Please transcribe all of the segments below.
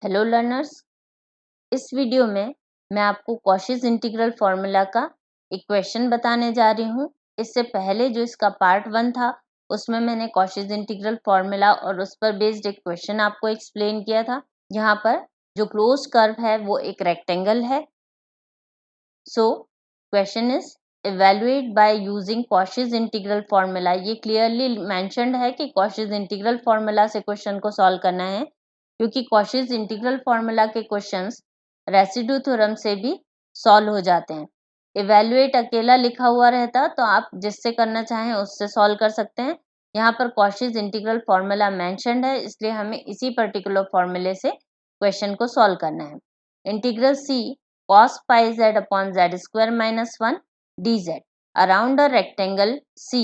Hello learners, इस video में मैं आपको कॉशीज इंटीग्रल फॉर्मूला का एक क्वेश्चन बताने जा रही हूँ। इससे पहले जो इसका पार्ट 1 था उसमें मैंने कॉशीज इंटीग्रल फॉर्मूला और उस पर बेस्ड एक क्वेश्चन आपको एक्सप्लेन किया था। यहाँ पर जो क्लोज कर्व है वो एक रेक्टेंगल है। So question is evaluate by using Cauchy's integral formula। ये क्लियरली मेंशन्ड है कि Cauchy's इंटीग्रल फॉर्मूला से क्वेश्चन को सॉल्व करना है, क्योंकि Cauchy's इंटीग्रल फॉर्मूला के क्वेश्चंस रेसिड्यू थ्योरम से भी सॉल्व हो जाते हैं। इवेल्युएट अकेला लिखा हुआ रहता तो आप जिससे करना चाहें उससे सॉल्व कर सकते हैं। यहाँ पर Cauchy's इंटीग्रल फॉर्मूला मेंशन्ड है, इसलिए हमें इसी पर्टिकुलर फॉर्मूले से क्वेश्चन को सॉल्व करना है। Integral C cos pi z upon z square minus 1 dz around a rectangle C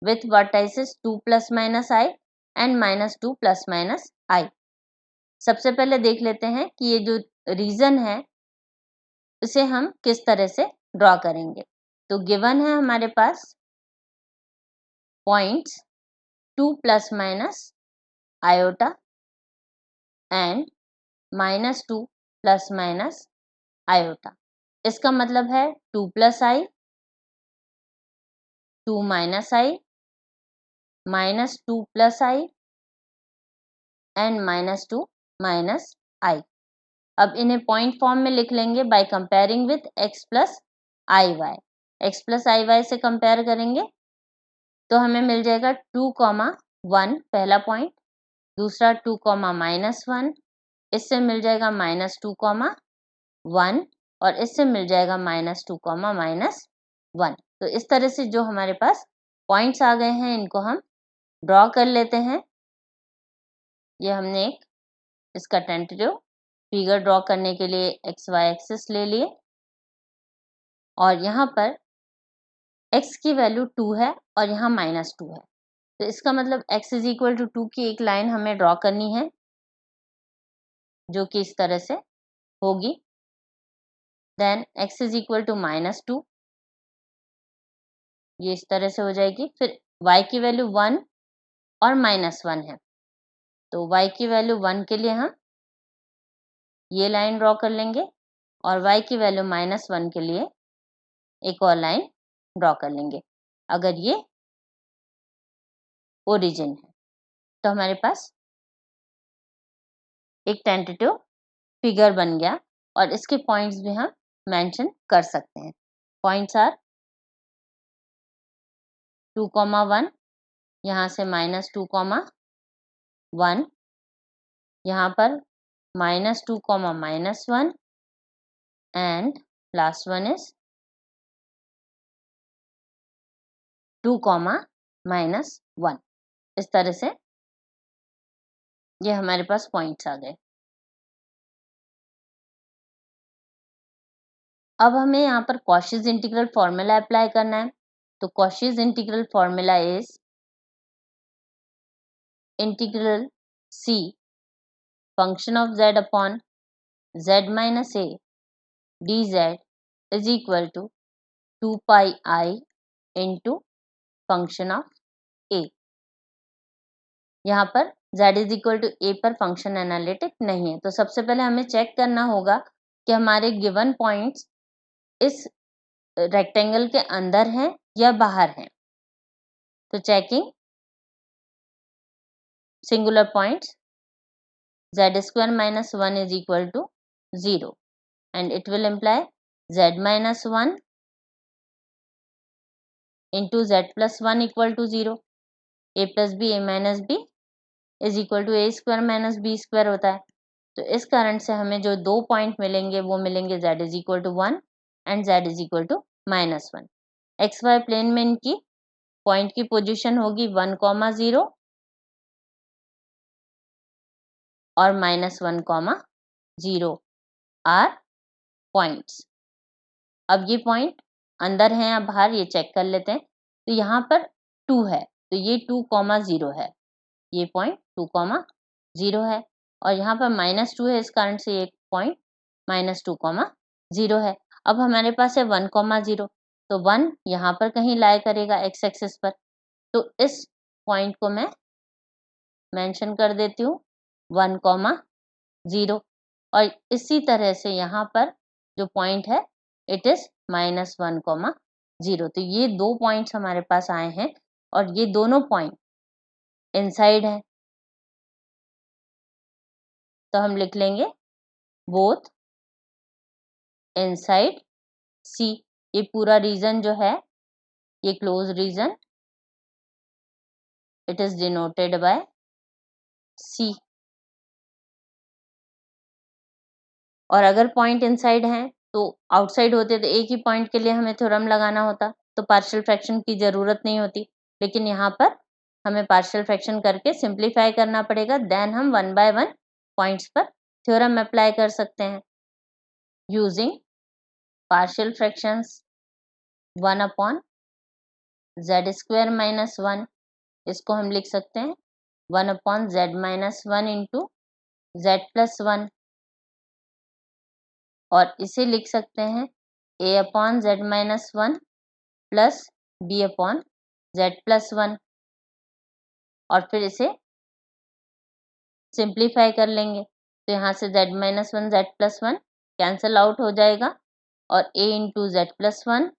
with vertices 2 plus minus I and minus 2 plus minus I। सबसे पहले देख लेते हैं कि ये जो रीजन है उसे हम किस तरह से ड्रॉ करेंगे। तो गिवन है हमारे पास points 2 plus minus iota and minus 2 plus minus iota. इसका मतलब है 2 plus i, 2 minus i, minus 2 plus i and minus 2 minus i. अब इन्हें पॉइंट फॉर्म में लिख लेंगे by comparing with x plus i y. X plus i y से compare करेंगे तो हमें मिल जाएगा 2,1 पहला पॉइंट, दूसरा 2, माइनस 1, इससे मिल जाएगा माइनस 2,1 और इससे मिल जाएगा माइनस 2, माइनस 1। तो इस तरह से जो हमारे पास पॉइंट्स आ गए हैं इनको हम ड्रॉ कर लेते हैं। ये हमने एक इसका टेंटेटिव फिगर ड्रॉ करने के लिए एक्स वाई एक्सिस ले लिए और यहाँ पर x की वैल्यू 2 है और यहाँ माइनस 2 है। तो इसका मतलब x इज इक्वल टू 2 की एक लाइन हमें ड्रॉ करनी है जो कि इस तरह से होगी। Then x is equal to minus 2, ये इस तरह से हो जाएगी। फिर y की वैल्यू 1 और माइनस 1 है, तो y की वैल्यू 1 के लिए हम ये लाइन ड्रॉ कर लेंगे और y की वैल्यू माइनस 1 के लिए एक और लाइन ड्रॉ कर लेंगे अगर ये ओरिजिन है। तो हमारे पास एक टेंटेटिव फिगर बन गया और इसके पॉइंट्स भी हम मेंशन कर सकते हैं। पॉइंट्स आर 2,1, यहाँ से माइनस 2,1, यहाँ पर minus 2, minus 1 and last one is 2, minus 1। इस तरह से ये हमारे पास पॉइंट्स आ गए। अब हमें यहाँ पर कॉशीज इंटीग्रल फॉर्मूला अप्लाई करना है। तो Cauchy's integral formula is integral C function of z upon z minus a dz is equal to 2 pi i into function of a। यहाँ पर z is equal to a पर function analytic नहीं है, तो सबसे पहले हमें चेक करना होगा कि हमारे गिवन पॉइंट्स इस रेक्टेंगल के अंदर हैं या बाहर हैं। तो checking singular points z square minus 1 is equal to 0 and it will imply z minus 1 into z plus 1 equal to 0। a plus b a minus b is equal to a square minus b square होता है। तो इस कारण से हमें जो दो point मिलेंगे वो मिलेंगे z is equal to 1 and z is equal to minus 1। xy plane में इनकी पॉइंट की पोजीशन होगी 1, 0 और माइनस 1, 0 आर पॉइंट्स। अब ये पॉइंट अंदर हैं या बाहर ये चेक कर लेते हैं। तो यहाँ पर 2 है तो ये 2, 0 है, ये पॉइंट 2, 0 है और यहाँ पर माइनस 2 है, इस कारण से ये पॉइंट माइनस 2, 0 है। अब हमारे पास है 1, 0, तो 1 यहाँ पर कहीं लाई करेगा एक्स एक्सिस पर। तो इस पॉइंट को मैं मेंशन कर देती हूँ 1, 0। और इसी तरह से यहाँ पर जो पॉइंट है इट इज -1, 0। तो ये 2 पॉइंट्स हमारे पास आए हैं और ये दोनों पॉइंट इनसाइड है, तो हम लिख लेंगे बोथ इनसाइड C। ये पूरा रीजन जो है ये close region, it is denoted by C। और अगर पॉइंट इनसाइड हैं तो आउटसाइड होते तो एक ही पॉइंट के लिए हमें थ्योरम लगाना होता, तो पार्शियल फ्रैक्शन की ज़रूरत नहीं होती। लेकिन यहाँ पर हमें पार्शियल फ्रैक्शन करके सिंप्लीफाई करना पड़ेगा, देन हम 1 बाय 1 पॉइंट्स पर थ्योरम अप्लाई कर सकते हैं using partial fractions 1 upon z square minus 1। इसको हम लिख सकते हैं 1 upon z minus 1 into z plus 1, और इसे लिख सकते हैं a upon z minus 1 plus b upon z plus 1, और फिर इसे सिंप्लीफाई कर लेंगे तो यहाँ से z minus 1 z plus 1 cancel out हो जाएगा और a into Z plus 1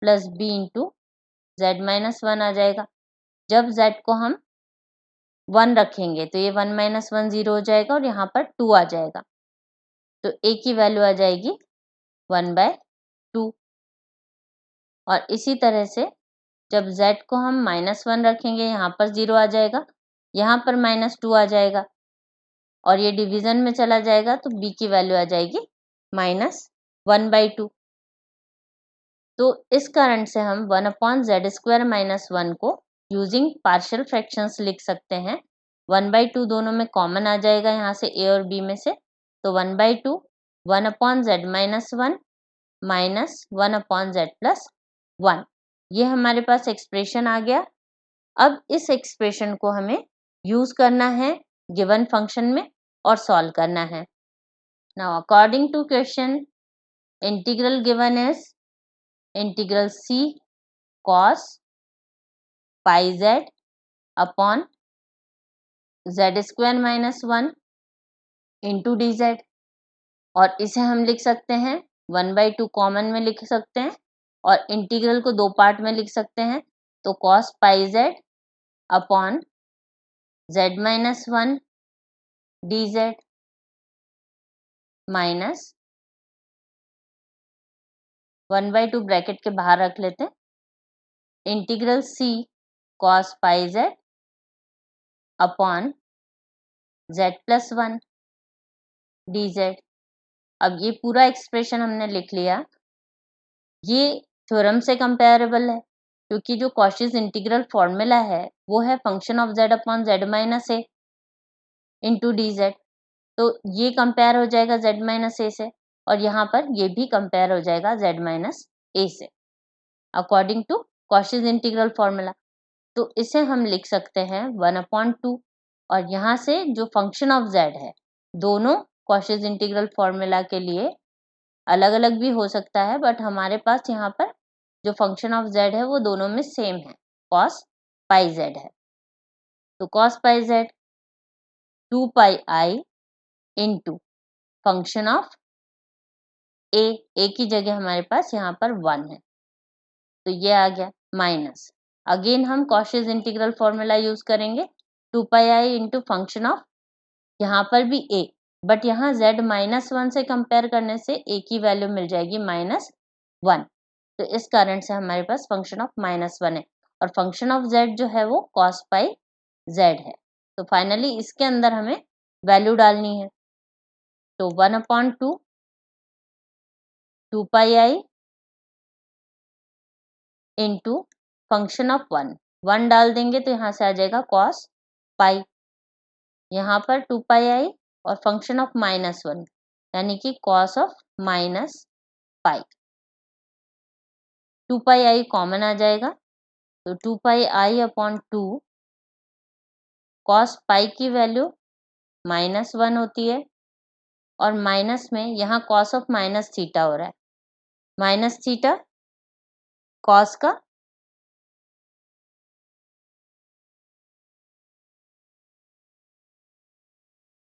plus b into Z minus 1 आ जाएगा। जब z को हम 1 रखेंगे तो ये 1 माइनस 1 0 हो जाएगा और यहाँ पर 2 आ जाएगा, तो a की वैल्यू आ जाएगी 1 बाय 2। और इसी तरह से जब z को हम -1 रखेंगे यहाँ पर 0 आ जाएगा, यहाँ पर -2 आ जाएगा और ये डिवीजन में चला जाएगा तो b की वैल्यू आ जाएगी -1/2। तो इस कारण से हम 1 अपॉन जेड स्क्वायर माइनस 1 को यूजिंग पार्शियल फ्रैक्शंस लिख सकते हैं। 1/2 दोनों में कॉमन आ जाएगा यहाँ से a और b में से, तो 1/2 1 upon Z minus 1 minus 1 upon Z plus 1, ये हमारे पास एक्सप्रेशन आ गया। अब इस एक्सप्रेशन को हमें यूज करना है गिवन फंक्शन में और सॉल्व करना है। Now according to question, integral given is integral c cos pi z upon z square minus 1 into d z, और इसे हम लिख सकते हैं 1/2 कॉमन में लिख सकते हैं और इंटीग्रल को 2 पार्ट में लिख सकते हैं, तो cos pi z upon z minus 1 D Z minus 1/2 bracket के बाहर रख लेते हैं, integral c cos pi z upon z plus 1 D Z. अब ये पूरा एक्सप्रेशन हमने लिख लिया, ये थ्योरम से कंपेरेबल है क्योंकि जो कॉशीज इंटीग्रल फॉर्मूला है वो है function of z upon z minus A into d Z, तो ये कंपेयर हो जाएगा z माइनस ए से और यहाँ पर ये भी कंपेयर हो जाएगा z माइनस ए से according to Cauchy's integral formula. तो इसे हम लिख सकते हैं 1/2 और यहाँ से जो फंक्शन ऑफ z है दोनों कॉशीज इंटीग्रल फॉर्मूला के लिए अलग अलग भी हो सकता है, बट हमारे पास यहाँ पर जो फंक्शन ऑफ z है वो दोनों में सेम है, cos pi z है। तो cos pi z 2 pi i into function of a की जगह हमारे पास यहाँ पर 1 है, तो ये आ गया माइनस, अगेन हम कॉशीज इंटीग्रल फॉर्मूला यूज करेंगे 2 pi i into function of, यहाँ पर भी a, बट यहाँ z -1 से कंपेयर करने से a की वैल्यू मिल जाएगी -1, तो इस कारण से हमारे पास फंक्शन ऑफ -1 है और फंक्शन ऑफ z जो है वो cos pi z है। तो फाइनली इसके अंदर हमें वैल्यू डालनी है, तो 1/2 2 pi i into function of 1 डाल देंगे तो यहाँ से आ जाएगा cos pi, यहाँ पर 2 pi i और फंक्शन ऑफ -1 यानी कि cos of minus pi, 2 pi i common आ जाएगा तो 2 pi i upon 2 cos pi की वैल्यू -1 होती है और माइनस में यहाँ cos ऑफ माइनस थीटा हो रहा है, माइनस थीटा cos का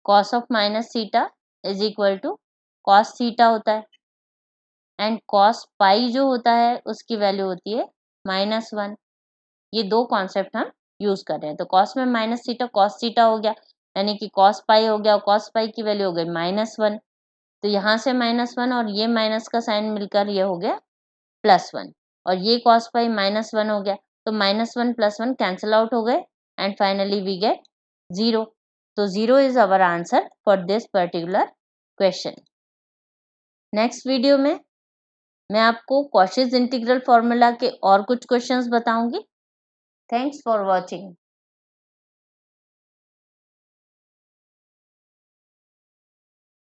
cos of minus theta is equal to cos theta होता है एंड कॉस पाई जो होता है उसकी वैल्यू होती है -1। ये दो कॉन्सेप्ट हम यूज कर रहे हैं। तो कॉस में माइनस थीटा कॉस थीटा हो गया, यानी कि कॉस पाई हो गया, कॉस पाई की वैल्यू हो गई -1। तो यहाँ से -1 और ये माइनस का साइन मिलकर ये हो गया +1 और ये कॉस पाई -1 हो गया। तो -1 +1 कैंसल आउट हो गए एंड फाइनली वी गेट 0। तो 0 is our answer for this particular question. Next video में मैं आपको कॉशीज इंटीग्रल फॉर्मूला के और कुछ क्वेश्चंस बताऊंगी। Thanks for watching.